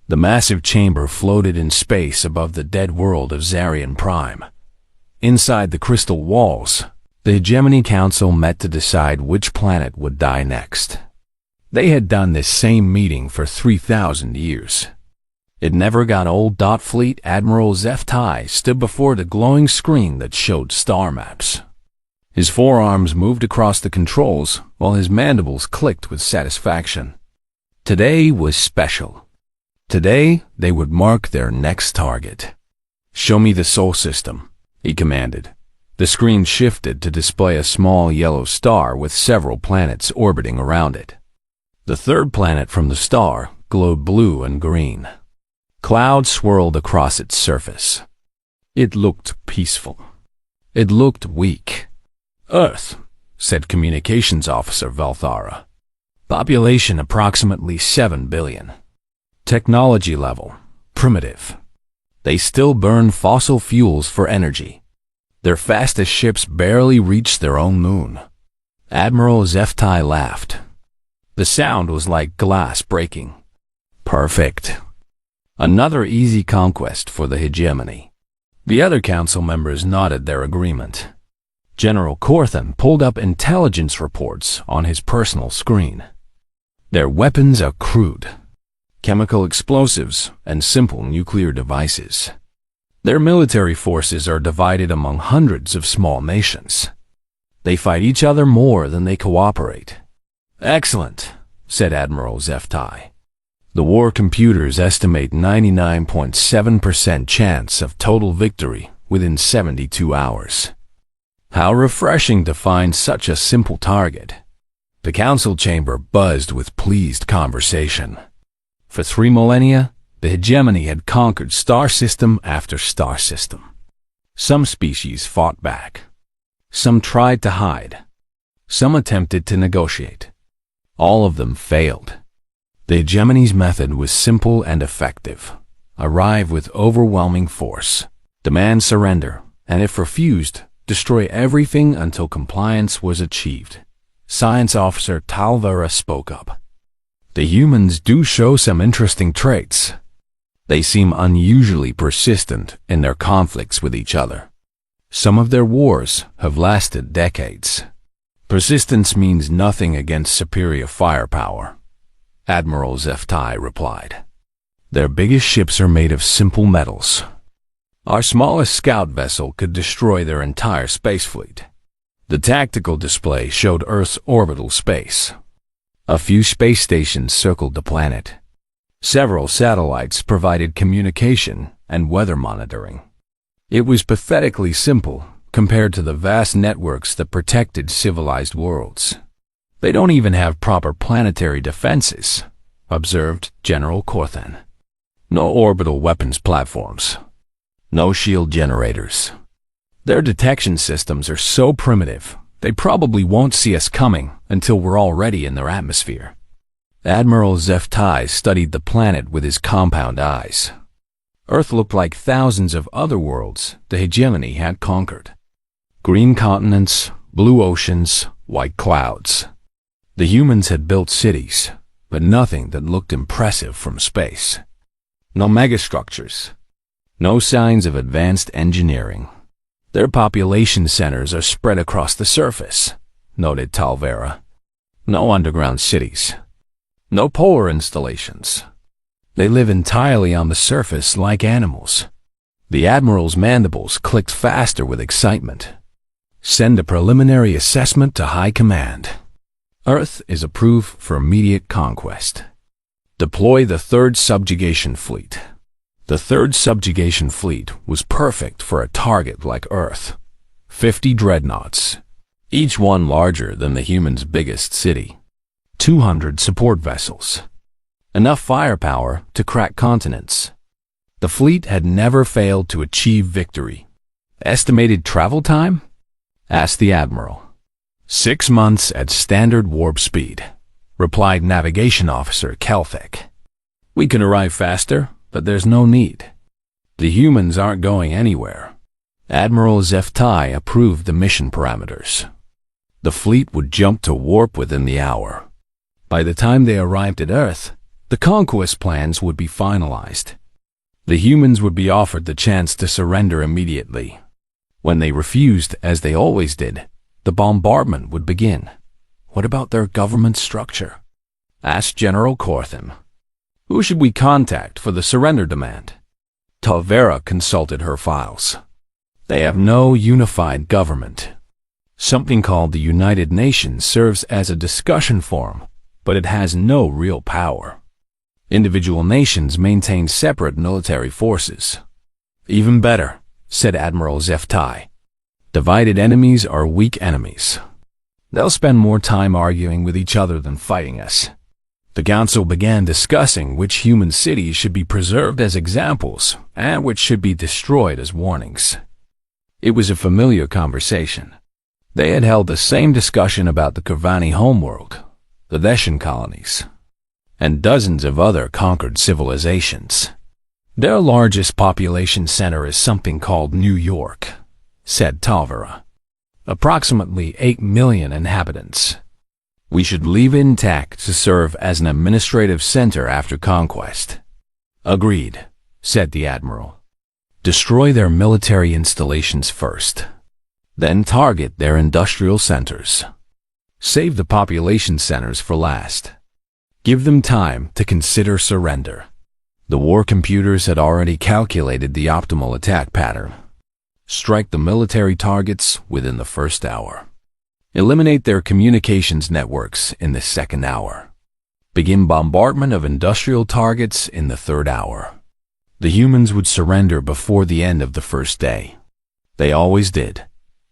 The massive chamber floated in space above the dead world of Zarian Prime. Inside the crystal walls, the Hegemony Council met to decide which planet would die next. They had done this same meeting for 3,000 years. It never got old. Fleet Admiral Zeftai stood before the glowing screen that showed star maps. His forearms moved across the controls while his mandibles clicked with satisfaction. Today was special. Today, they would mark their next target. "Show me the Sol system," he commanded. The screen shifted to display a small yellow star with several planets orbiting around it. The third planet from the star glowed blue and green. Clouds swirled across its surface. It looked peaceful. It looked weak. "Earth," said Communications Officer Valthara. "Population approximately 7 billion. Technology level, primitive. They still burn fossil fuels for energy. Their fastest ships barely reach their own moon." Admiral Zeftai laughed. The sound was like glass breaking. "Perfect. Another easy conquest for the Hegemony." The other council members nodded their agreement. General Corthan pulled up intelligence reports on his personal screen. Their weapons are crude. Chemical explosives and simple nuclear devices. Their military forces are divided among hundreds of small nations. They fight each other more than they cooperate. "Excellent," said Admiral Zeftai. "The war computers estimate 99.7% chance of total victory within 72 hours. How refreshing to find such a simple target." The council chamber buzzed with pleased conversation. For 3 millennia, the Hegemony had conquered star system after star system. Some species fought back. Some tried to hide. Some attempted to negotiate. All of them failed. The Hegemony's method was simple and effective. Arrive with overwhelming force, demand surrender, and if refused, destroy everything until compliance was achieved. Science Officer Talvera spoke up. "The humans do show some interesting traits. They seem unusually persistent in their conflicts with each other. Some of their wars have lasted decades. Persistence means nothing against superior firepower," Admiral Zeftai replied. "Their biggest ships are made of simple metals. Our smallest scout vessel could destroy their entire space fleet." The tactical display showed Earth's orbital space. A few space stations circled the planet. Several satellites provided communication and weather monitoring. It was pathetically simple compared to the vast networks that protected civilized worlds. "They don't even have proper planetary defenses," observed General Corthan. "No orbital weapons platforms. No shield generators. Their detection systems are so primitive, they probably won't see us coming until we're already in their atmosphere." Admiral Zeftai studied the planet with his compound eyes. Earth looked like thousands of other worlds the Hegemony had conquered. Green continents, blue oceans, white clouds. The humans had built cities, but nothing that looked impressive from space. No megastructures. No signs of advanced engineering. "Their population centers are spread across the surface," noted Talvera. "No underground cities. No polar installations. They live entirely on the surface like animals." The Admiral's mandibles clicked faster with excitement. "Send a preliminary assessment to High Command. Earth is approved for immediate conquest. Deploy the 3rd Subjugation Fleet." The 3rd Subjugation Fleet was perfect for a target like Earth. 50 dreadnoughts, each one larger than the human's biggest city. 200 support vessels. Enough firepower to crack continents. The fleet had never failed to achieve victory. "Estimated travel time?" asked the Admiral. 6 months at standard warp speed, replied Navigation Officer Kelthek. "We can arrive faster, but there's no need. The humans aren't going anywhere." Admiral Zeftai approved the mission parameters. The fleet would jump to warp within the hour. By the time they arrived at Earth, The conquest plans would be finalized. The humans would be offered the chance to surrender immediately. When they refused, as they always did, the bombardment would begin. What about their government structure? Asked General Kortham. Who should we contact for the surrender demand? Talvera consulted her files. They have no unified government. Something called the United Nations serves as a discussion forum, but it has no real power. Individual nations maintain separate military forces. Even better, said Admiral Zeftai. Divided enemies are weak enemies. They'll spend more time arguing with each other than fighting us. The council began discussing which human cities should be preserved as examples and which should be destroyed as warnings. It was a familiar conversation. They had held the same discussion about the Kurvani homeworld, the Theshan colonies, and dozens of other conquered civilizations. Their largest population center is something called New York, said Talvera. Approximately 8 million inhabitants. We should leave it intact to serve as an administrative center after conquest. Agreed, said the admiral. Destroy their military installations first. Then target their industrial centers. Save the population centers for last. Give them time to consider surrender. The war computers had already calculated the optimal attack pattern. Strike the military targets within the first hour. Eliminate their communications networks in the second hour. Begin bombardment of industrial targets in the third hour. The humans would surrender before the end of the first day. They always did.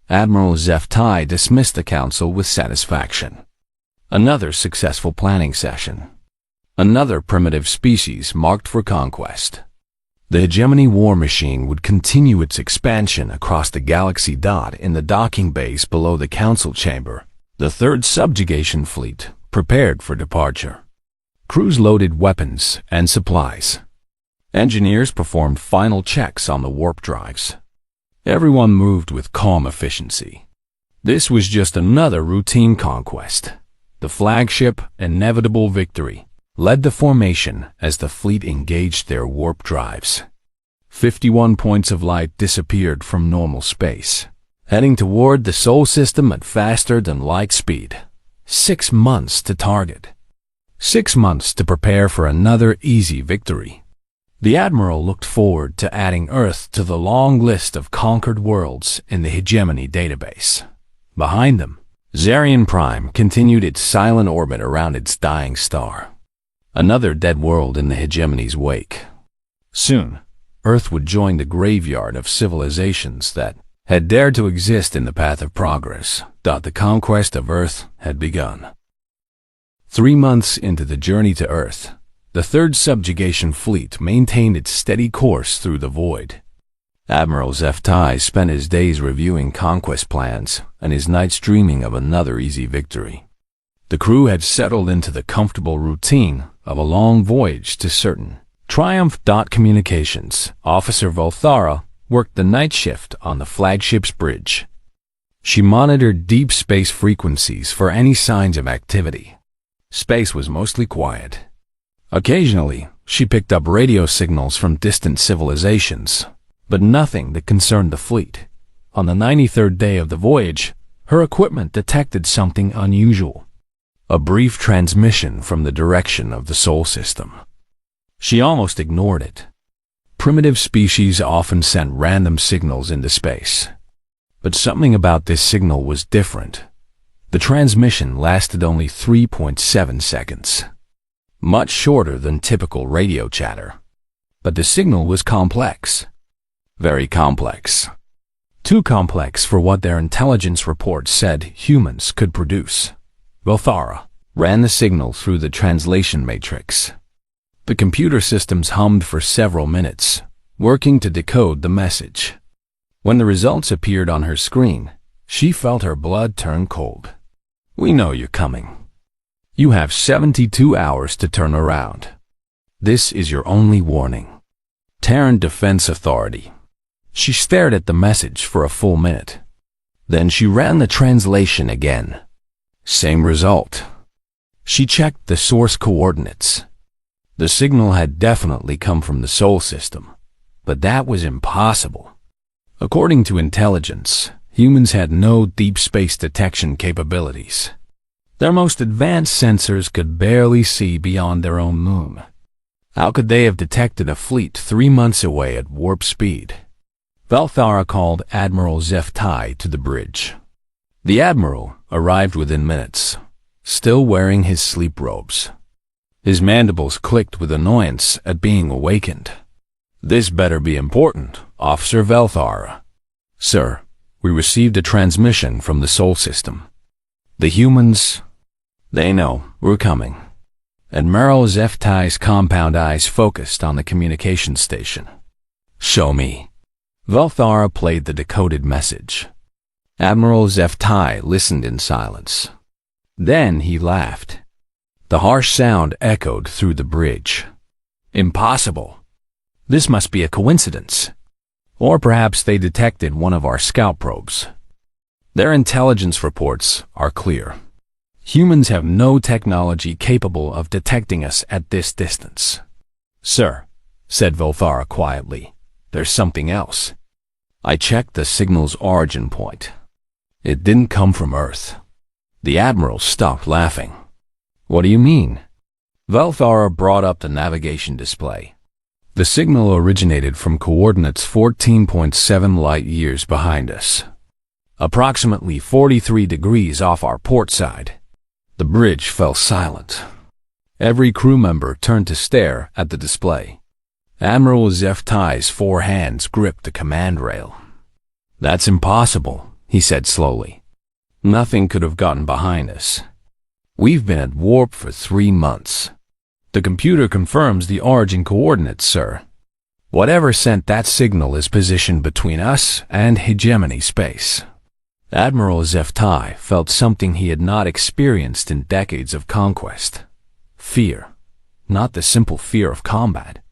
Admiral Zeftai dismissed the council with satisfaction. Another successful planning session. Another primitive species marked for conquest. The hegemony war machine would continue its expansion across the galaxy. In the docking base below the council chamber, the third subjugation fleet prepared for departure. Crews loaded weapons and supplies. Engineers performed final checks on the warp drives. Everyone moved with calm efficiency. This was just another routine conquest. The flagship, Inevitable Victory, led the formation as the fleet engaged their warp drives. 51 points of light disappeared from normal space, heading toward the Sol system at faster than light speed. 6 months to target. 6 months to prepare for another easy victory. The Admiral looked forward to adding Earth to the long list of conquered worlds in the hegemony database. Behind them, Zarian Prime continued its silent orbit around its dying star. Another dead world in the hegemony's wake. Soon, Earth would join the graveyard of civilizations that had dared to exist in the path of progress. The conquest of Earth had begun. 3 months into the journey to Earth, the third subjugation fleet maintained its steady course through the void. Admiral Zeftai spent his days reviewing conquest plans and his nights dreaming of another easy victory. The crew had settled into the comfortable routine of a long voyage to certain. Triumph. Communications Officer Volthara worked the night shift on the flagship's bridge. She monitored deep space frequencies for any signs of activity. Space was mostly quiet. Occasionally, she picked up radio signals from distant civilizations, but nothing that concerned the fleet. On the 93rd day of the voyage, her equipment detected something unusual. A brief transmission from the direction of the Sol system. She almost ignored it. Primitive species often sent random signals into space. But something about this signal was different. The transmission lasted only 3.7 seconds. Much shorter than typical radio chatter. But the signal was complex. Very complex. Too complex for what their intelligence report said humans could produce. Volthara ran the signal through the translation matrix. The computer systems hummed for several minutes, working to decode the message. When the results appeared on her screen, she felt her blood turn cold. We know you're coming. You have 72 hours to turn around. This is your only warning. Terran Defense Authority. She stared at the message for a full minute. Then she ran the translation again. Same result. She checked the source coordinates. The signal had definitely come from the Sol system, but that was impossible. According to intelligence, humans had no deep space detection capabilities. Their most advanced sensors could barely see beyond their own moon. How could they have detected a fleet 3 months away at warp speed? Velthara called Admiral Zeftai to the bridge. The Admiral arrived within minutes, still wearing his sleep robes. His mandibles clicked with annoyance at being awakened. "This better be important, Officer Velthara." "Sir, we received a transmission from the Sol system. The humans, they know we're coming." Admiral Zeftai's compound eyes focused on the communication station. "Show me." Velthara played the decoded message. Admiral Zeftai listened in silence. Then he laughed. The harsh sound echoed through the bridge. "Impossible. This must be a coincidence. Or perhaps they detected one of our scout probes. Their intelligence reports are clear. Humans have no technology capable of detecting us at this distance." "Sir," said Velthara quietly, "there's something else. I checked the signal's origin point. It didn't come from Earth." The Admiral stopped laughing. "What do you mean?" Velthara brought up the navigation display. The signal originated from coordinates 14.7 light-years behind us, approximately 43 degrees off our port side. The bridge fell silent. Every crew member turned to stare at the display. Admiral Zeftai's 4 hands gripped the command rail. "That's impossible," he said slowly. "Nothing could have gotten behind us. We've been at warp for 3 months. The computer confirms the origin coordinates, sir. Whatever sent that signal is positioned between us and hegemony space." Admiral Zeftai felt something he had not experienced in decades of conquest. Fear. Not the simple fear of combat,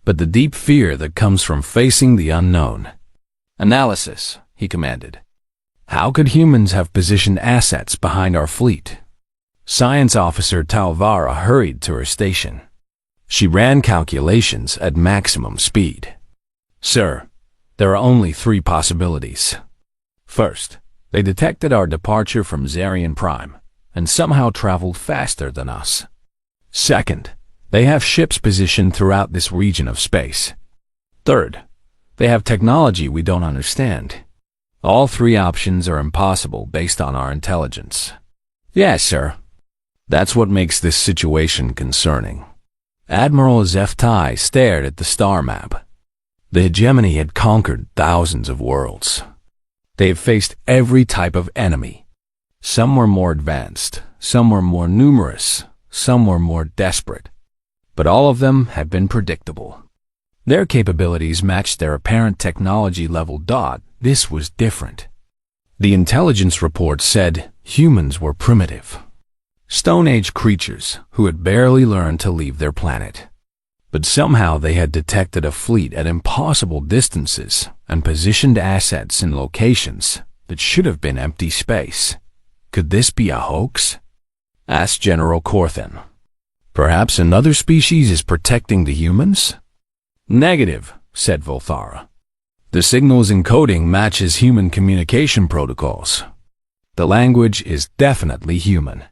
but the deep fear that comes from facing the unknown. "Analysis," he commanded. "How could humans have positioned assets behind our fleet?" Science Officer Talvara hurried to her station. She ran calculations at maximum speed. "Sir, there are only 3 possibilities. First, they detected our departure from Zarian Prime and somehow traveled faster than us. Second, they have ships positioned throughout this region of space. Third, they have technology we don't understand. All 3 options are impossible based on our intelligence." "Yes, sir." "That's what makes this situation concerning." Admiral Zeftai stared at the star map. The hegemony had conquered thousands of worlds. They have faced every type of enemy. Some were more advanced, some were more numerous, some were more desperate. But all of them had been predictable. Their capabilities matched their apparent technology level. This was different. The intelligence report said humans were primitive, Stone Age creatures who had barely learned to leave their planet. But somehow they had detected a fleet at impossible distances and positioned assets in locations that should have been empty space. Could this be a hoax? Asked General Corthan. Perhaps another species is protecting the humans? Negative, said Velthara. The signal's encoding matches human communication protocols. The language is definitely human.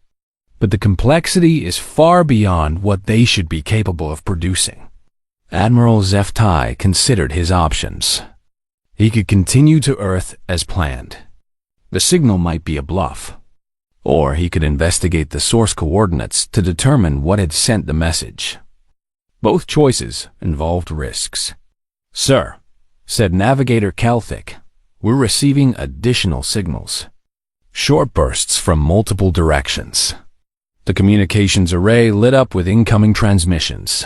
But the complexity is far beyond what they should be capable of producing. Admiral Zeftai considered his options. He could continue to Earth as planned. The signal might be a bluff. Or he could investigate the source coordinates to determine what had sent the message. Both choices involved risks. Sir, said Navigator Kelthik, we're receiving additional signals. Short bursts from multiple directions. The communications array lit up with incoming transmissions.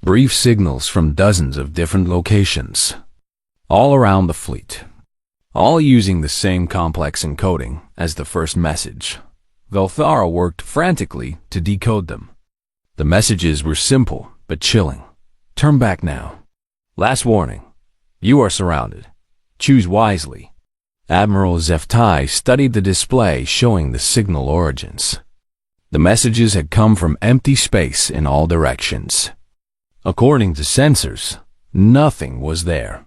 Brief signals from dozens of different locations. All around the fleet. All using the same complex encoding as the first message. Velthara worked frantically to decode them. The messages were simple but chilling. Turn back now. Last warning. You are surrounded. Choose wisely. Admiral Zeftai studied the display showing the signal origins. The messages had come from empty space in all directions. According to sensors, nothing was there.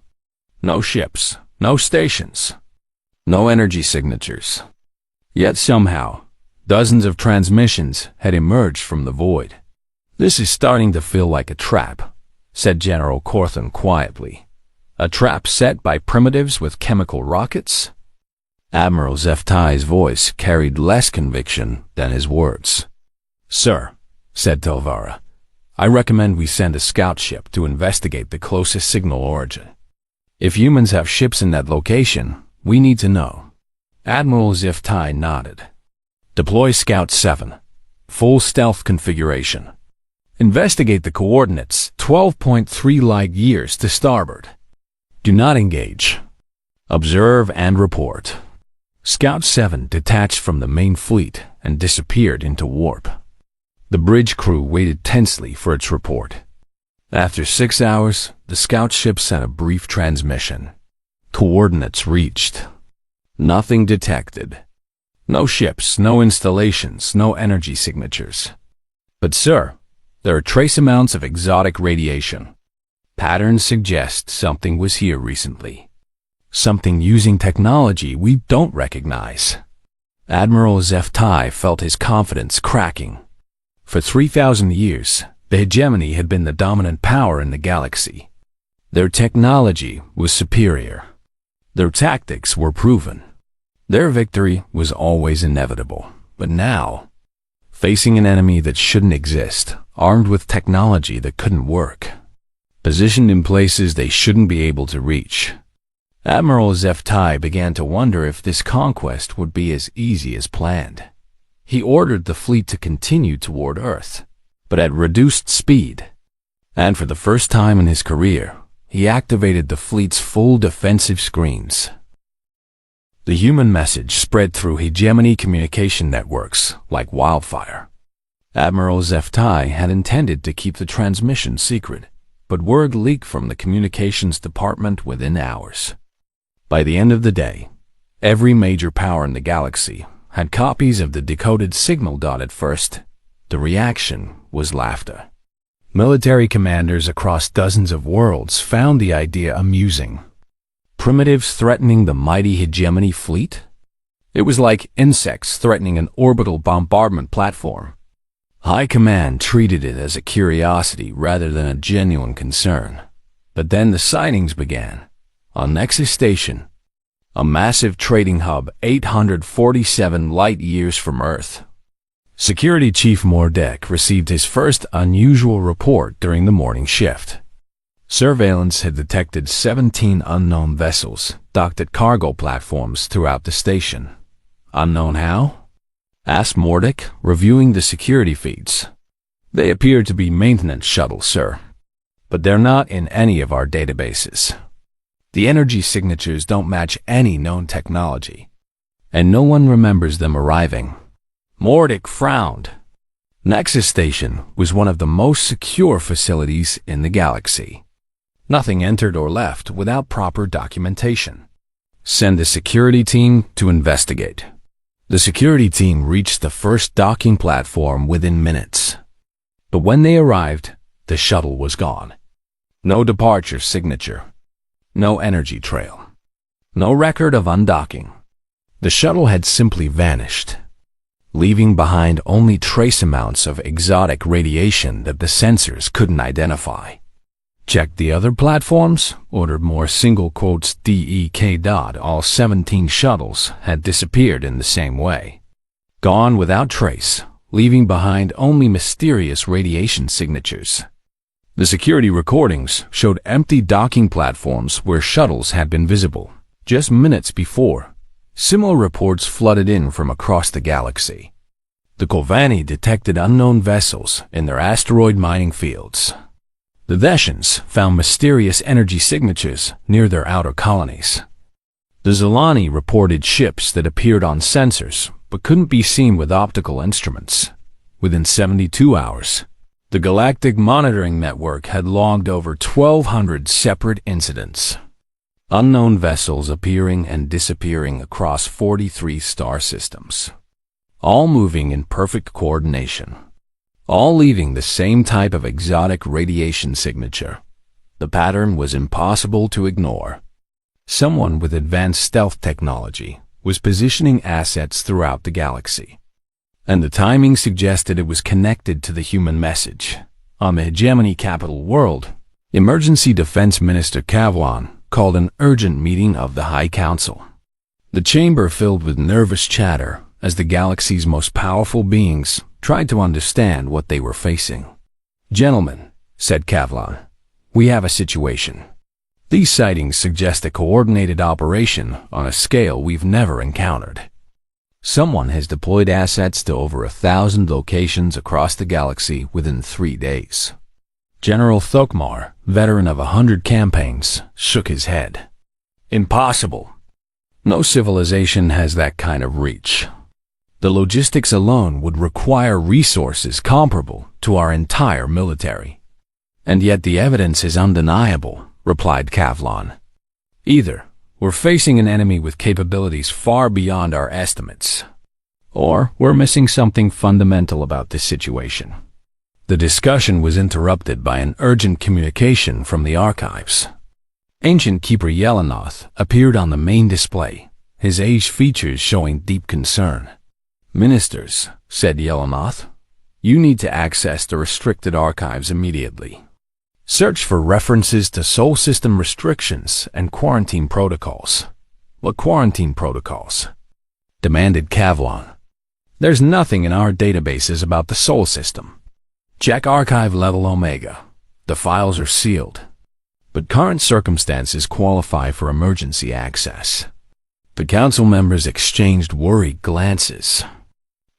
No ships, no stations, no energy signatures. Yet somehow, dozens of transmissions had emerged from the void. "This is starting to feel like a trap," said General Corthan quietly. "A trap set by primitives with chemical rockets?" Admiral Zeftai's voice carried less conviction than his words. "Sir," said Telvara, "I recommend we send a scout ship to investigate the closest signal origin. If humans have ships in that location, we need to know." Admiral Zeftai nodded. "Deploy Scout 7. Full stealth configuration. Investigate the coordinates 12.3 light years to starboard. Do not engage. Observe and report." Scout 7 detached from the main fleet and disappeared into warp. The bridge crew waited tensely for its report. After 6 hours, the scout ship sent a brief transmission. Coordinates reached. Nothing detected. No ships, no installations, no energy signatures. "But sir, there are trace amounts of exotic radiation. Patterns suggest something was here recently. Something using technology we don't recognize." Admiral Zeftai felt his confidence cracking. For 3,000 years, the hegemony had been the dominant power in the galaxy. Their technology was superior. Their tactics were proven. Their victory was always inevitable. But now, facing an enemy that shouldn't exist, armed with technology that couldn't work, positioned in places they shouldn't be able to reach, Admiral Zeftai began to wonder if this conquest would be as easy as planned. He ordered the fleet to continue toward Earth, but at reduced speed. And for the first time in his career, he activated the fleet's full defensive screens. The human message spread through hegemony communication networks like wildfire. Admiral Zeftai had intended to keep the transmission secret, but word leaked from the communications department within hours. By the end of the day, every major power in the galaxy had copies of the decoded signal. At first, the reaction was laughter. Military commanders across dozens of worlds found the idea amusing. Primitives threatening the mighty hegemony fleet? It was like insects threatening an orbital bombardment platform. High Command treated it as a curiosity rather than a genuine concern. But then the sightings began. On Nexus Station, a massive trading hub 847 light-years from Earth. Security Chief Mordek received his first unusual report during the morning shift. Surveillance had detected 17 unknown vessels docked at cargo platforms throughout the station. "Unknown how?" asked Mordek, reviewing the security feeds. "They appear to be maintenance shuttles, sir. But they're not in any of our databases. The energy signatures don't match any known technology, and no one remembers them arriving." Mordek frowned. Nexus Station was one of the most secure facilities in the galaxy. Nothing entered or left without proper documentation. "Send a security team to investigate." The security team reached the first docking platform within minutes. But when they arrived, the shuttle was gone. No departure signature. No energy trail. No record of undocking. The shuttle had simply vanished, leaving behind only trace amounts of exotic radiation that the sensors couldn't identify. "Check the other platforms," ordered Moore single quotes DEK. All 17 shuttles had disappeared in the same way. Gone without trace, leaving behind only mysterious radiation signatures. The security recordings showed empty docking platforms where shuttles had been visible. Just minutes before, similar reports flooded in from across the galaxy. The Kolvani detected unknown vessels in their asteroid mining fields. The Veshans found mysterious energy signatures near their outer colonies. The Zolani reported ships that appeared on sensors but couldn't be seen with optical instruments. Within 72 hours, the Galactic Monitoring Network had logged over 1,200 separate incidents. Unknown vessels appearing and disappearing across 43 star systems. all moving in perfect coordination, all leaving the same type of exotic radiation signature. The pattern was impossible to ignore. Someone with advanced stealth technology was positioning assets throughout the galaxy, and the timing suggested it was connected to the human message. On the hegemony capital world, Emergency Defense Minister Kavlan called an urgent meeting of the High Council. The chamber filled with nervous chatter as the galaxy's most powerful beings tried to understand what they were facing. "Gentlemen," said Kavlan, "we have a situation. These sightings suggest a coordinated operation on a scale we've never encountered. Someone has deployed assets to over 1,000 locations across the galaxy within 3 days." General Thokmar, veteran of 100 campaigns, shook his head. "Impossible. No civilization has that kind of reach. The logistics alone would require resources comparable to our entire military." "And yet the evidence is undeniable," replied Kavlan. "Either we're facing an enemy with capabilities far beyond our estimates, or we're missing something fundamental about this situation." The discussion was interrupted by an urgent communication from the archives. Ancient Keeper Yelenoth appeared on the main display, his aged features showing deep concern. "Ministers," said Yelenoth, "you need to access the restricted archives immediately. Search for references to Sol system restrictions and quarantine protocols." "What quarantine protocols?" demanded Kavlan. "There's nothing in our databases about the Sol system. Check archive level Omega. The files are sealed, but current circumstances qualify for emergency access." The council members exchanged worried glances.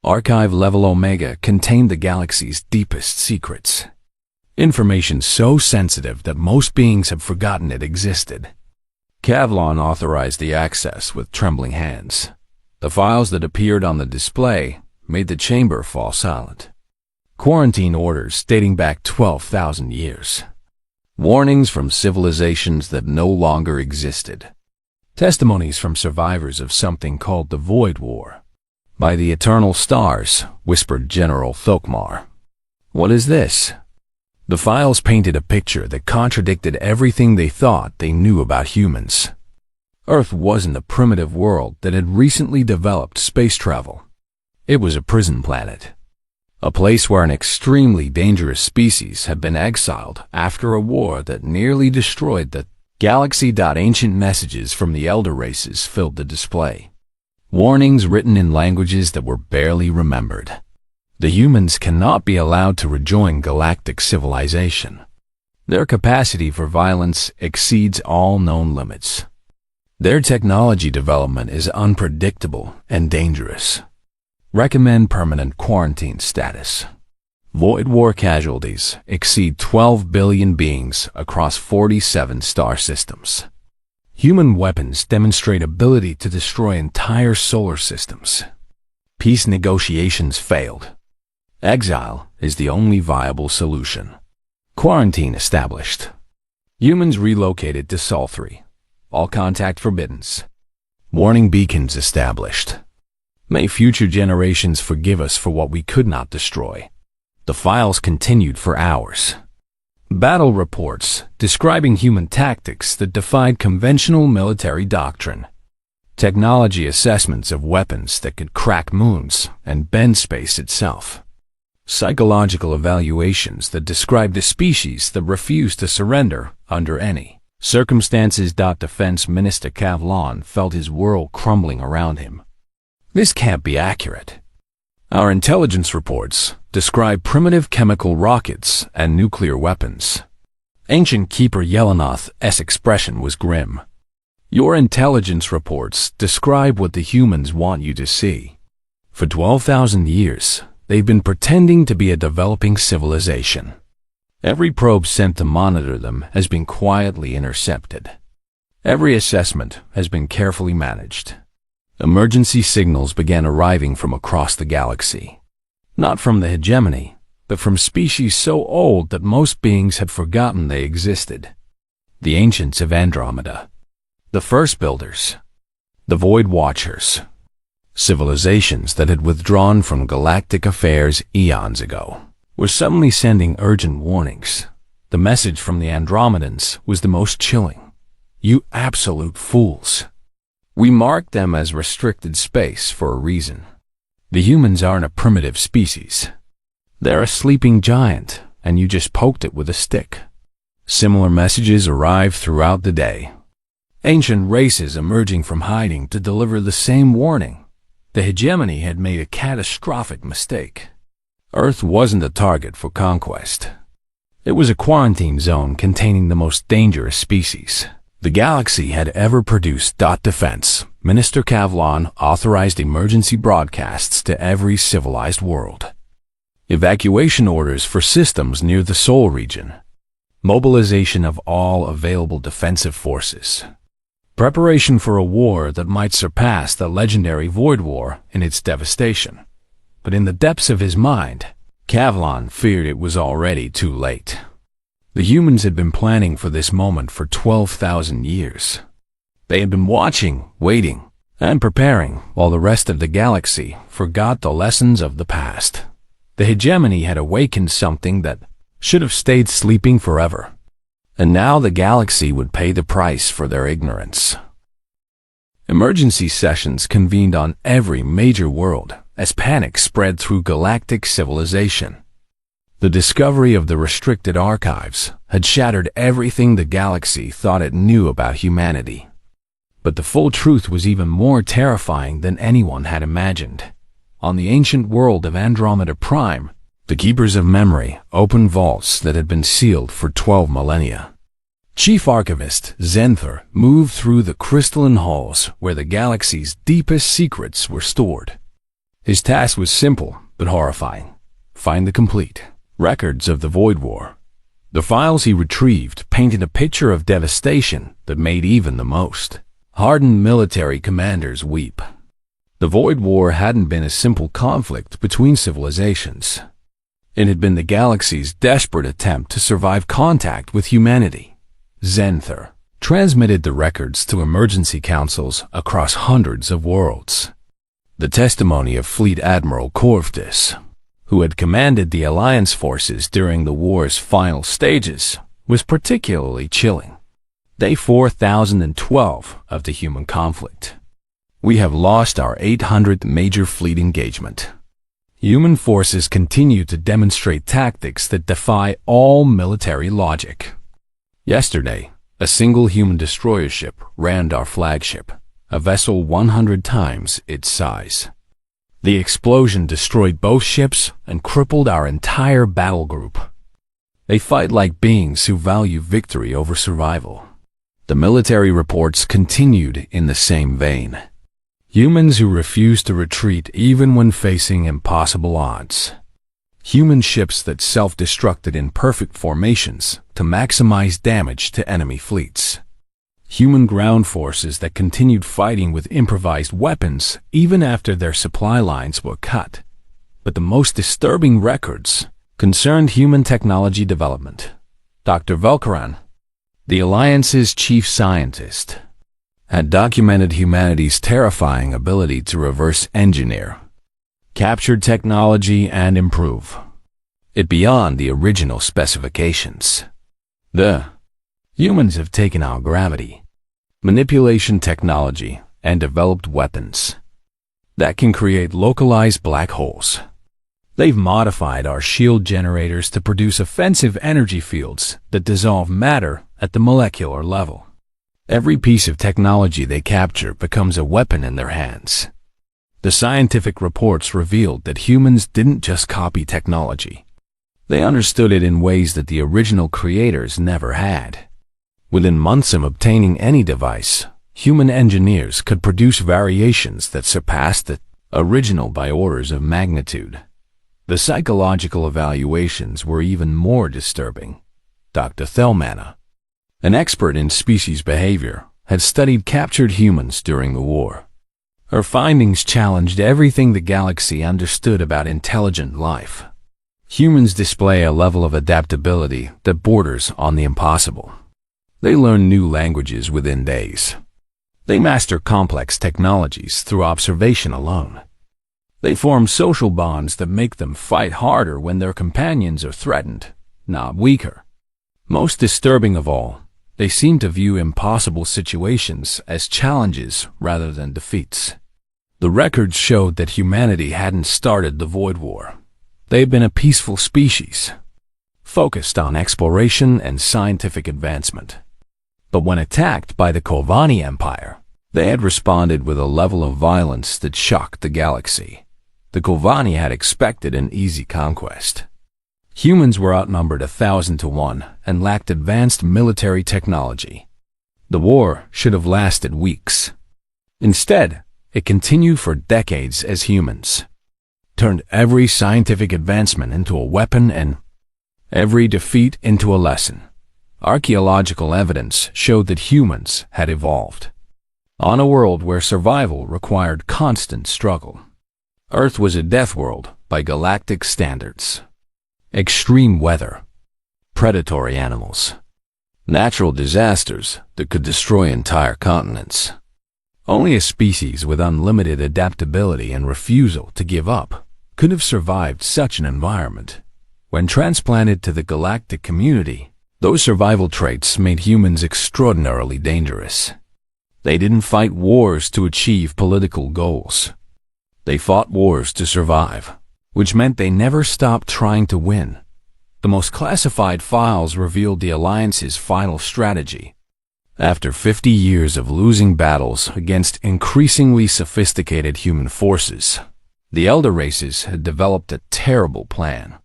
Archive level Omega contained the galaxy's deepest secrets. Information so sensitive that most beings have forgotten it existed. Kavlan authorized the access with trembling hands. The files that appeared on the display made the chamber fall silent. Quarantine orders dating back 12,000 years. Warnings from civilizations that no longer existed. Testimonies from survivors of something called the Void War. "By the eternal stars," whispered General Thokmar. "What is this?" The files painted a picture that contradicted everything they thought they knew about humans. Earth wasn't a primitive world that had recently developed space travel. It was a prison planet. A place where an extremely dangerous species had been exiled after a war that nearly destroyed the galaxy. Ancient messages from the elder races filled the display. Warnings written in languages that were barely remembered. The humans cannot be allowed to rejoin galactic civilization. Their capacity for violence exceeds all known limits. Their technology development is unpredictable and dangerous. Recommend permanent quarantine status. Void War casualties exceed 12 billion beings across 47 star systems. Human weapons demonstrate ability to destroy entire solar systems. Peace negotiations failed. Exile is the only viable solution. Quarantine established. Humans relocated to Sol 3. All contact forbidden. Warning beacons established. May future generations forgive us for what we could not destroy. The files continued for hours. Battle reports describing human tactics that defied conventional military doctrine. Technology assessments of weapons that could crack moons and bend space itself. Psychological evaluations that described a species that refused to surrender under any circumstances. Defense Minister Kavlan felt his world crumbling around him. This can't be accurate. Our intelligence reports describe primitive chemical rockets and nuclear weapons. Ancient Keeper Yelenoth's expression was grim. Your intelligence reports describe what the humans want you to see. For 12,000 years, they've been pretending to be a developing civilization. Every probe sent to monitor them has been quietly intercepted. Every assessment has been carefully managed. Emergency signals began arriving from across the galaxy. Not from the hegemony, but from species so old that most beings had forgotten they existed. The ancients of Andromeda. The First Builders. The Void Watchers. Civilizations that had withdrawn from galactic affairs eons ago were suddenly sending urgent warnings. The message from the Andromedans was the most chilling. You absolute fools. We marked them as restricted space for a reason. The humans aren't a primitive species. They're a sleeping giant, and you just poked it with a stick. Similar messages arrived throughout the day. Ancient races emerging from hiding to deliver the same warning. The hegemony had made a catastrophic mistake. Earth wasn't a target for conquest. It was a quarantine zone containing the most dangerous species the galaxy had ever produced. Defense Minister Kavlan authorized emergency broadcasts to every civilized world. Evacuation orders for systems near the Sol region. Mobilization of all available defensive forces. Preparation for a war that might surpass the legendary Void War in its devastation. But in the depths of his mind, Kavlan feared it was already too late. The humans had been planning for this moment for 12,000 years. They had been watching, waiting, and preparing while the rest of the galaxy forgot the lessons of the past. The hegemony had awakened something that should have stayed sleeping forever. And now the galaxy would pay the price for their ignorance. Emergency sessions convened on every major world as panic spread through galactic civilization. The discovery of the restricted archives had shattered everything the galaxy thought it knew about humanity. But the full truth was even more terrifying than anyone had imagined. On the ancient world of Andromeda Prime, the Keepers of Memory opened vaults that had been sealed for 12 millennia. Chief Archivist Zenther moved through the crystalline halls where the galaxy's deepest secrets were stored. His task was simple but horrifying. Find the complete records of the Void War. The files he retrieved painted a picture of devastation that made even the most hardened military commanders weep. The Void War hadn't been a simple conflict between civilizations. It had been the galaxy's desperate attempt to survive contact with humanity. Zenther transmitted the records to emergency councils across hundreds of worlds. The testimony of Fleet Admiral Corvus, who had commanded the Alliance forces during the war's final stages, was particularly chilling. Day 4012 of the human conflict. We have lost our 800th major fleet engagement. Human forces continue to demonstrate tactics that defy all military logic. Yesterday, a single human destroyer ship rammed our flagship, a vessel 100 times its size. The explosion destroyed both ships and crippled our entire battle group. They fight like beings who value victory over survival. The military reports continued in the same vein. Humans who refuse to retreat even when facing impossible odds. Human ships that self-destructed in perfect formations to maximize damage to enemy fleets. Human ground forces that continued fighting with improvised weapons even after their supply lines were cut. But the most disturbing records concerned human technology development. Dr. Velkaran, the Alliance's chief scientist, had documented humanity's terrifying ability to reverse engineer, capture technology, and improve it beyond the original specifications. The humans have taken our gravity, manipulation technology, and developed weapons that can create localized black holes. They've modified our shield generators to produce offensive energy fields that dissolve matter at the molecular level. Every piece of technology they capture becomes a weapon in their hands. The scientific reports revealed that humans didn't just copy technology. They understood it in ways that the original creators never had. Within months of obtaining any device, human engineers could produce variations that surpassed the original by orders of magnitude. The psychological evaluations were even more disturbing. Dr. Thelmana, an expert in species behavior, had studied captured humans during the war. Her findings challenged everything the galaxy understood about intelligent life. Humans display a level of adaptability that borders on the impossible. They learn new languages within days. They master complex technologies through observation alone. They form social bonds that make them fight harder when their companions are threatened, not weaker. Most disturbing of all, they seem to view impossible situations as challenges rather than defeats. The records showed that humanity hadn't started the Void War. They've been a peaceful species, focused on exploration and scientific advancement. But when attacked by the Kovani Empire, they had responded with a level of violence that shocked the galaxy. The Kovani had expected an easy conquest. Humans were outnumbered 1,000 to 1 and lacked advanced military technology. The war should have lasted weeks. Instead, it continued for decades as humans turned every scientific advancement into a weapon and every defeat into a lesson. Archaeological evidence showed that humans had evolved on a world where survival required constant struggle. Earth was a death world by galactic standards. Extreme weather, predatory animals, natural disasters that could destroy entire continents. Only a species with unlimited adaptability and refusal to give up could have survived such an environment. When transplanted to the galactic community, those survival traits made humans extraordinarily dangerous. They didn't fight wars to achieve political goals. They fought wars to survive, which meant they never stopped trying to win. The most classified files revealed the Alliance's final strategy. After 50 years of losing battles against increasingly sophisticated human forces, the Elder races had developed a terrible plan.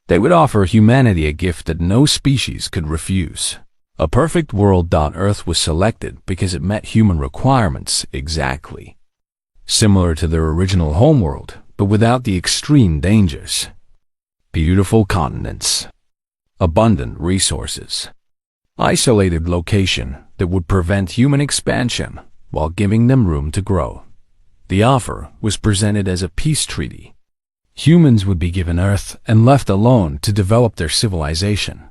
They would offer humanity a gift that no species could refuse. A perfect world. Earth was selected because it met human requirements exactly. Similar to their original homeworld, but without the extreme dangers. Beautiful continents, abundant resources, isolated location that would prevent human expansion while giving them room to grow. The offer was presented as a peace treaty. Humans would be given Earth and left alone to develop their civilization.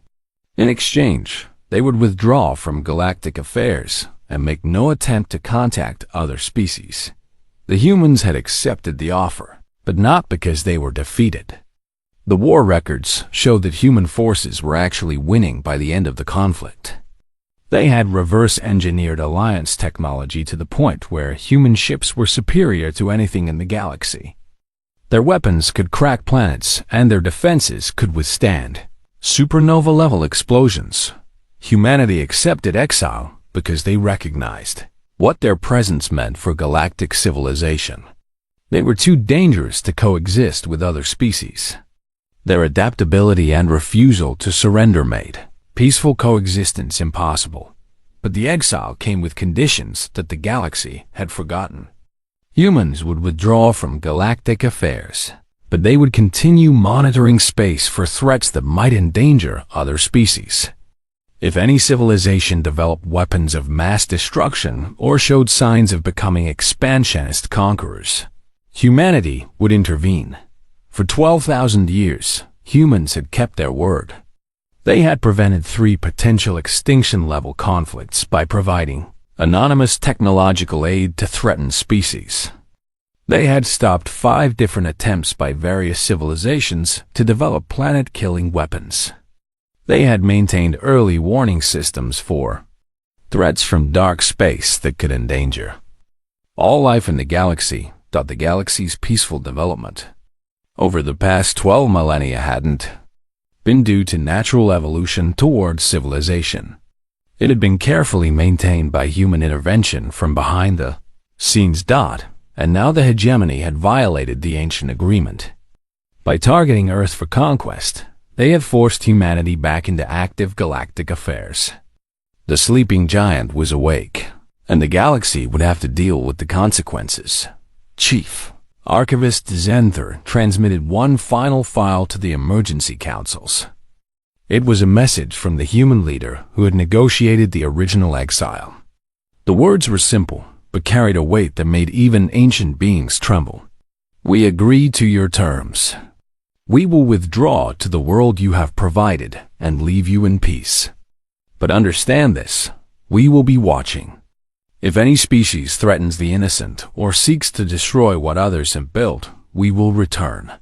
In exchange, they would withdraw from galactic affairs and make no attempt to contact other species. The humans had accepted the offer, but not because they were defeated. The war records showed that human forces were actually winning by the end of the conflict. They had reverse-engineered Alliance technology to the point where human ships were superior to anything in the galaxy. Their weapons could crack planets, and their defenses could withstand supernova-level explosions. Humanity accepted exile because they recognized what their presence meant for galactic civilization. They were too dangerous to coexist with other species. Their adaptability and refusal to surrender made peaceful coexistence impossible. But the exile came with conditions that the galaxy had forgotten. Humans would withdraw from galactic affairs, but they would continue monitoring space for threats that might endanger other species. If any civilization developed weapons of mass destruction or showed signs of becoming expansionist conquerors, humanity would intervene. For 12,000 years, humans had kept their word. They had prevented 3 potential extinction-level conflicts by providing anonymous technological aid to threatened species. They had stopped 5 different attempts by various civilizations to develop planet-killing weapons. They had maintained early warning systems for threats from dark space that could endanger all life in the galaxy. The galaxy's peaceful development over the past 12 millennia hadn't been due to natural evolution towards civilization. It had been carefully maintained by human intervention from behind the scenes. And now the hegemony had violated the ancient agreement. By targeting Earth for conquest, they had forced humanity back into active galactic affairs. The sleeping giant was awake, and the galaxy would have to deal with the consequences. Chief Archivist Zenther transmitted one final file to the emergency councils. It was a message from the human leader who had negotiated the original exile. The words were simple, but carried a weight that made even ancient beings tremble. We agree to your terms. We will withdraw to the world you have provided and leave you in peace. But understand this, we will be watching. If any species threatens the innocent or seeks to destroy what others have built, we will return.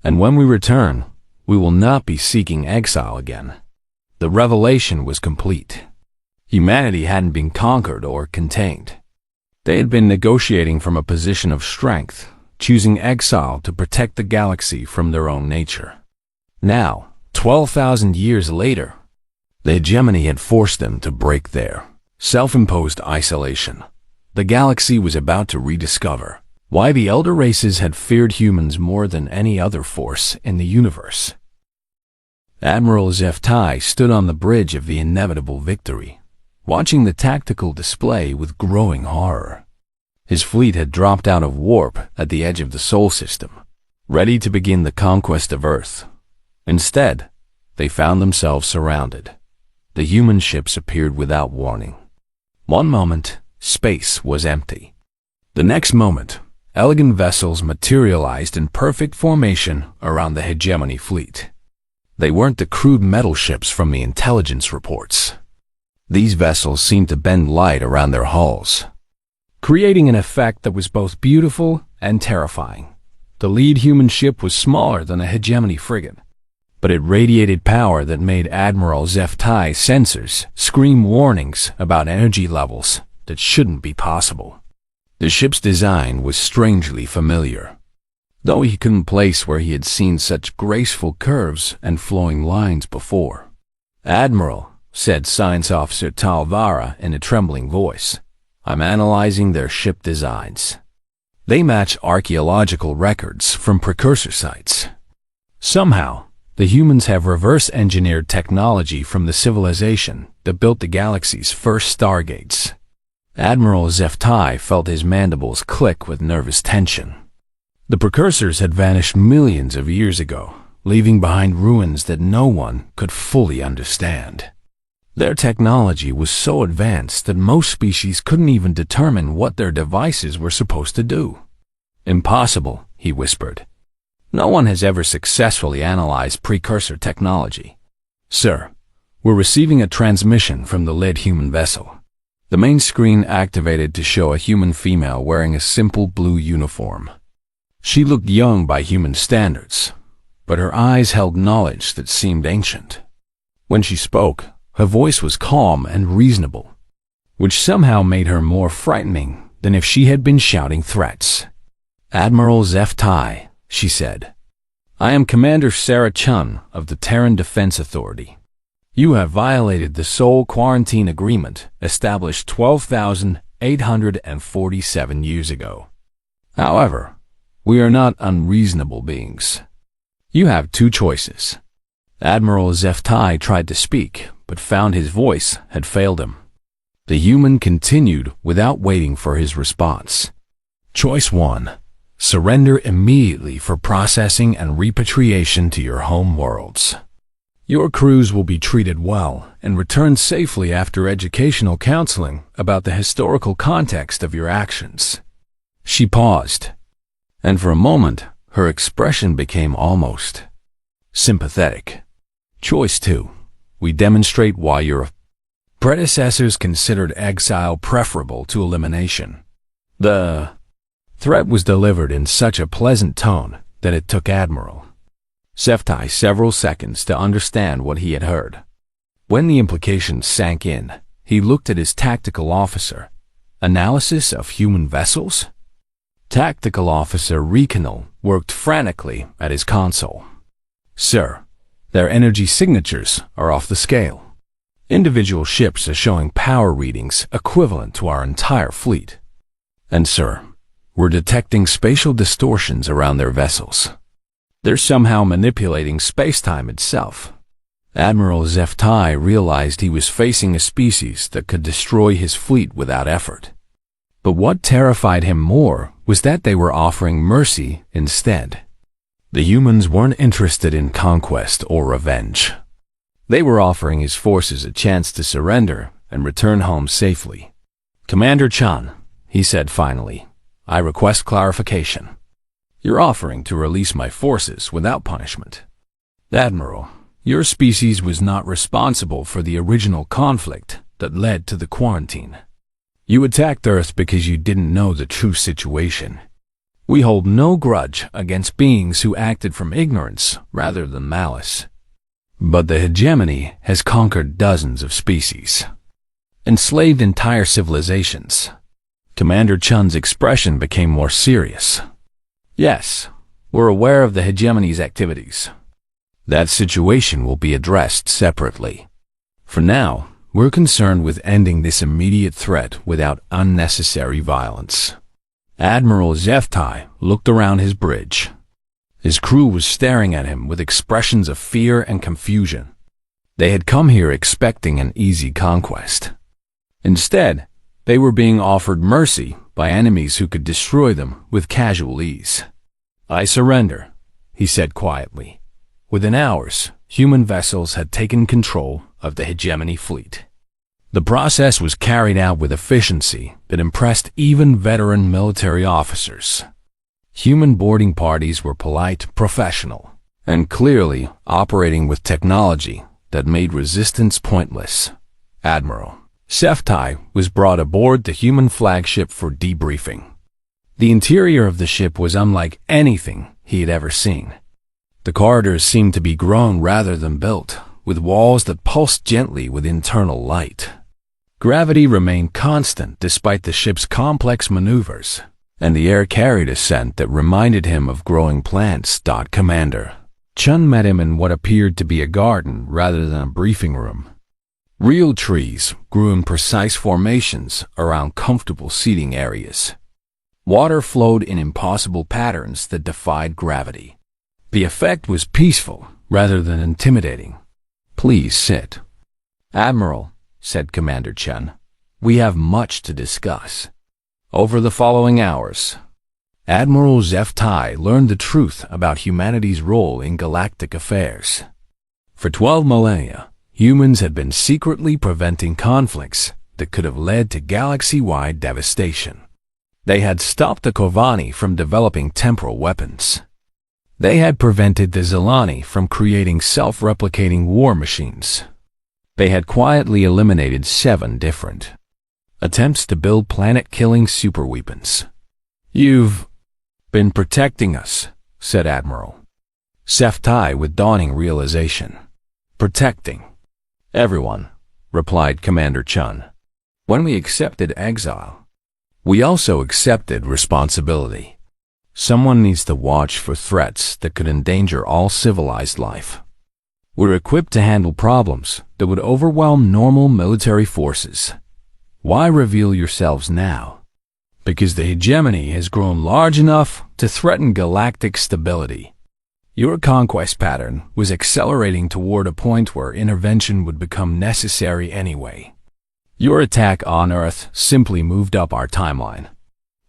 And when we return, we will not be seeking exile again. The revelation was complete. Humanity hadn't been conquered or contained. They had been negotiating from a position of strength, choosing exile to protect the galaxy from their own nature. Now, 12,000 years later, the hegemony had forced them to break their self-imposed isolation. The galaxy was about to rediscover why the elder races had feared humans more than any other force in the universe. Admiral Zeftai stood on the bridge of the inevitable victory, watching the tactical display with growing horror. His fleet had dropped out of warp at the edge of the Sol system, ready to begin the conquest of Earth. Instead, they found themselves surrounded. The human ships appeared without warning. One moment, space was empty. The next moment, elegant vessels materialized in perfect formation around the hegemony fleet. They weren't the crude metal ships from the intelligence reports. These vessels seemed to bend light around their hulls, creating an effect that was both beautiful and terrifying. The lead human ship was smaller than a hegemony frigate, but it radiated power that made Admiral Zeftai's sensors scream warnings about energy levels that shouldn't be possible. The ship's design was strangely familiar, though he couldn't place where he had seen such graceful curves and flowing lines before. "Admiral," said Science Officer Talvara in a trembling voice, "I'm analyzing their ship designs. They match archaeological records from precursor sites. Somehow, the humans have reverse-engineered technology from the civilization that built the galaxy's first stargates." Admiral Zeftai felt his mandibles click with nervous tension. The precursors had vanished millions of years ago, leaving behind ruins that no one could fully understand. Their technology was so advanced that most species couldn't even determine what their devices were supposed to do. "Impossible," he whispered. "No one has ever successfully analyzed precursor technology." "Sir, we're receiving a transmission from the lead human vessel." The main screen activated to show a human female wearing a simple blue uniform. She looked young by human standards, but her eyes held knowledge that seemed ancient. When she spoke, her voice was calm and reasonable, which somehow made her more frightening than if she had been shouting threats. "Admiral Zeftai," she said, "I am Commander Sarah Chun of the Terran Defense Authority. You have violated the Sol Quarantine Agreement established 12,847 years ago. However, we are not unreasonable beings. You have two choices." Admiral Zeftai tried to speak, but found his voice had failed him. The human continued without waiting for his response. "Choice 1. Surrender immediately for processing and repatriation to your home worlds. Your crews will be treated well and return safely after educational counseling about the historical context of your actions." She paused, and for a moment her expression became almost sympathetic. "Choice 2. We demonstrate why your predecessors considered exile preferable to elimination." The threat was delivered in such a pleasant tone that it took Admiral Zeftai several seconds to understand what he had heard. When the implications sank in, he looked at his tactical officer. "Analysis of human vessels?" Tactical Officer Rekanal worked frantically at his console. "Sir, their energy signatures are off the scale. Individual ships are showing power readings equivalent to our entire fleet. And sir, we're detecting spatial distortions around their vessels. They're somehow manipulating space-time itself." Admiral Zeftai realized he was facing a species that could destroy his fleet without effort. But what terrified him more was that they were offering mercy instead. The humans weren't interested in conquest or revenge. They were offering his forces a chance to surrender and return home safely. "Commander Chan," he said finally, "I request clarification. You're offering to release my forces without punishment. Admiral, your species was not responsible for the original conflict that led to the quarantine. You attacked Earth because you didn't know the true situation. We hold no grudge against beings who acted from ignorance rather than malice. But the hegemony has conquered dozens of species, enslaved entire civilizations. Commander Chun's expression became more serious. Yes, we're aware of the hegemony's activities. That situation will be addressed separately. For now, we're concerned with ending this immediate threat without unnecessary violence. Admiral Zeftai looked around his bridge. His crew was staring at him with expressions of fear and confusion. They had come here expecting an easy conquest. Instead, they were being offered mercy by enemies who could destroy them with casual ease. "I surrender," he said quietly. Within hours, human vessels had taken control of the hegemony fleet. The process was carried out with efficiency that impressed even veteran military officers. Human boarding parties were polite, professional, and clearly operating with technology that made resistance pointless. Admiral Zeftai was brought aboard the human flagship for debriefing. The interior of the ship was unlike anything he had ever seen. The corridors seemed to be grown rather than built, with walls that pulsed gently with internal light. Gravity remained constant despite the ship's complex maneuvers, and the air carried a scent that reminded him of growing plants. Commander Chun met him in what appeared to be a garden rather than a briefing room. Real trees grew in precise formations around comfortable seating areas. Water flowed in impossible patterns that defied gravity. The effect was peaceful rather than intimidating. "Please sit." "Admiral," said Commander Chun, "we have much to discuss." Over the following hours, Admiral Zeftai learned the truth about humanity's role in galactic affairs. For 12 millennia, humans had been secretly preventing conflicts that could have led to galaxy-wide devastation. They had stopped the Kovani from developing temporal weapons. They had prevented the Zelani from creating self-replicating war machines. They had quietly eliminated 7 different attempts to build planet-killing superweapons. "You've been protecting us," said Admiral Zeftai with dawning realization. "Protecting everyone," replied Commander Chun. "When we accepted exile, we also accepted responsibility. Someone needs to watch for threats that could endanger all civilized life. We're equipped to handle problems that would overwhelm normal military forces. Why reveal yourselves now? Because the hegemony has grown large enough to threaten galactic stability. Your conquest pattern was accelerating toward a point where intervention would become necessary anyway. Your attack on Earth simply moved up our timeline.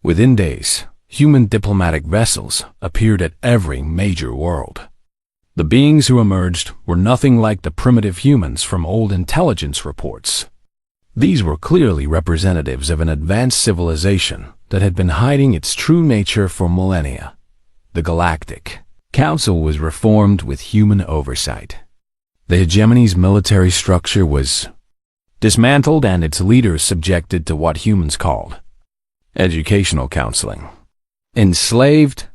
Within days, human diplomatic vessels appeared at every major world. The beings who emerged were nothing like the primitive humans from old intelligence reports. These were clearly representatives of an advanced civilization that had been hiding its true nature for millennia. The Galactic Council was reformed with human oversight. The hegemony's military structure was dismantled and its leaders subjected to what humans called educational counseling. Enslaved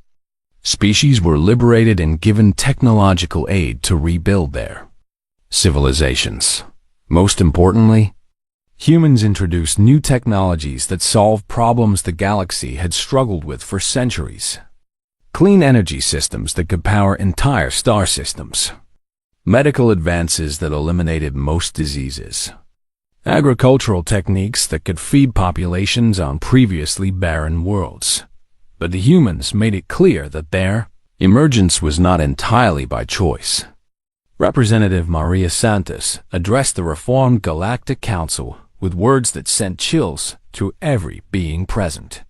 species were liberated and given technological aid to rebuild their civilizations. Most importantly, humans introduced new technologies that solved problems the galaxy had struggled with for centuries. Clean energy systems that could power entire star systems. Medical advances that eliminated most diseases. Agricultural techniques that could feed populations on previously barren worlds. But the humans made it clear that their emergence was not entirely by choice. Representative Maria Santos addressed the reformed Galactic Council with words that sent chills through every being present.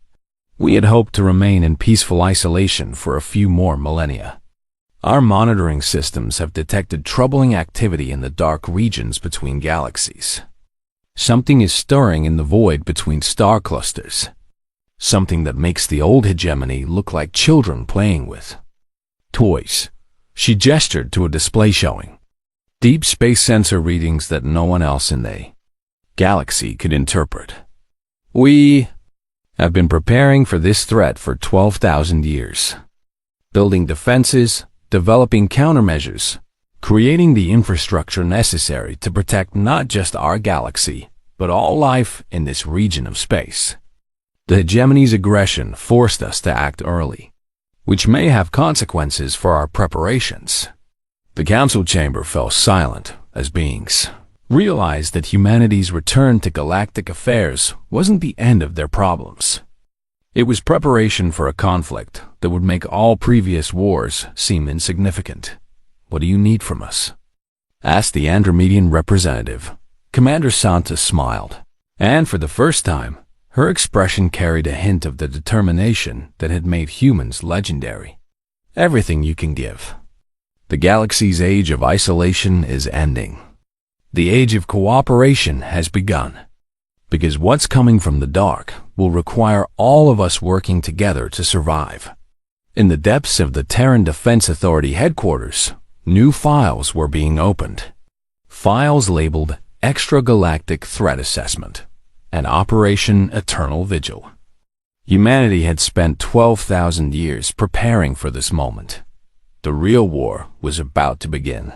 We had hoped to remain in peaceful isolation for a few more millennia. Our monitoring systems have detected troubling activity in the dark regions between galaxies. Something is stirring in the void between star clusters. Something that makes the old hegemony look like children playing with toys. She gestured to a display showing deep space sensor readings that no one else in the galaxy could interpret. We have been preparing for this threat for 12,000 years. Building defenses, developing countermeasures, creating the infrastructure necessary to protect not just our galaxy, but all life in this region of space. The hegemony's aggression forced us to act early, which may have consequences for our preparations. The council chamber fell silent as beings realized that humanity's return to galactic affairs wasn't the end of their problems. It was preparation for a conflict that would make all previous wars seem insignificant. "What do you need from us?" asked the Andromedian representative. Commander Santa smiled, and for the first time, her expression carried a hint of the determination that had made humans legendary. "Everything you can give. The galaxy's age of isolation is ending. The age of cooperation has begun. Because what's coming from the dark will require all of us working together to survive." In the depths of the Terran Defense Authority headquarters, new files were being opened. Files labeled Extragalactic Threat Assessment and Operation Eternal Vigil. Humanity had spent 12,000 years preparing for this moment. The real war was about to begin.